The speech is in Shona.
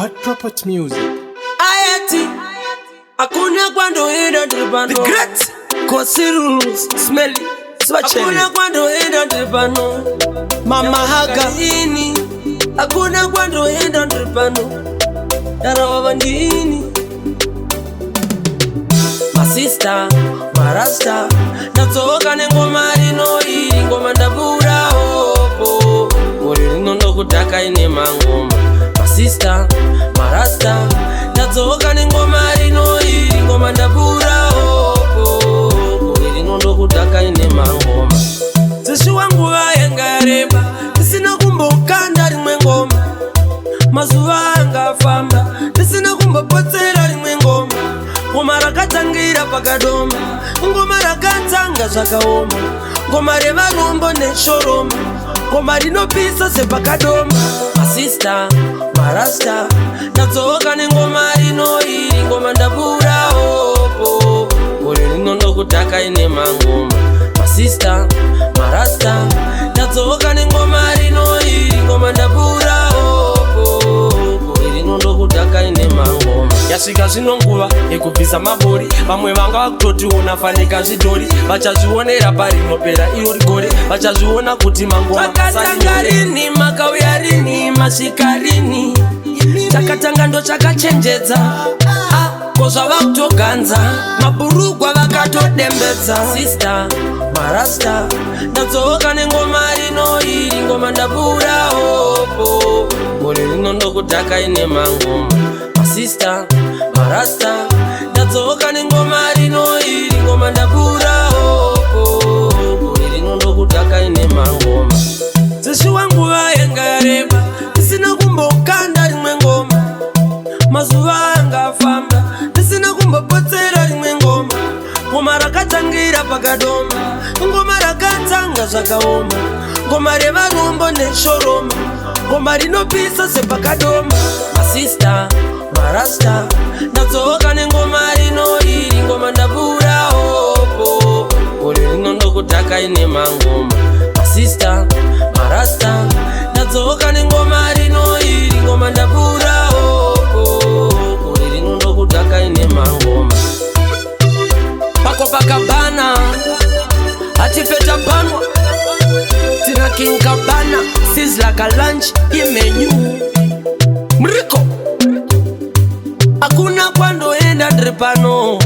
Hot Property Music. Ayati hakuna kwando enda dripano. The great Kosiruls Smelly Swatching. Hakuna kwando enda dripano. Mama Haga ini hakuna kwando enda dripano. Dara wabandini my sister, my rasta. Natoka nengoma rino iri ngoma ndabura opo. Uri rino ndokutaka ine mangoma. My sister, my rasta. Natoka nengoma rino iri ngoma ndabura opo. Uri rino ndokutaka ine mangoma. Zeshi wangu vayenga yareba. Tisina kumboka ndari mwe ngoma. Mazuva anga famba. Tisina kumbopotsera rimwe ngoma. Ngoma rakatangira pakadoma. Ngoma rakatanga zvakaoma. Ngoma revarombo neshoroma. Ngoma rinopisa sepakadoma. My sister, my rasta. Natoka nengoma rino iri ngoma ndabura opo. Uri rino ndokutaka ine mangoma. My sister, my rasta. Natoka nengoma rino iri ngoma ndabura opo. Uri rino ndokutaka ine mangoma. Yasvika zvino nguva yekubvisa mabori. Vamwe vanga vakutotiona fanika zvidhori. Vachazvionera parinopera iro rigore. Vachazviona kuti mangoma vakatanga rini, makauya rini, masvika rini. Chakatanga ndo chakachenjedza. Kozvava kutoganza. Maburugwa vakatodembedza. Sister, marasta. Ndadzoka nengoma rino iri ngoma ndabura opo. Uri rino ndokutaka ine mangoma. My sister, my rasta. Natoka nengoma rino iri ngoma ndabura opo. Uri rino ndokutaka ine mangoma. Zeshi wangu vayenga yareba. Tisina kumboka ndari mwe ngoma. Mazuva anga famba. Tisina kumbopotsera rimwe ngoma. Ngoma rakatangira pakadoma. Ngoma rakatanga zvakaoma. Ngoma revarombo neshoroma. Ngoma rinopisa sepakadoma. My sister, my rasta. Natoka nengoma rino iri ngoma ndabura opo. Uri rino ndokutaka ine mangoma. My sister, my rasta. Natoka nengoma rino iri ngoma ndabura opo. Uri rino ndokutaka ine mangoma. Pako pakabana atifeta banwa. Tina King Kabana sizzle like a lunch imenu. Mriko hakuna kwando enda dripano.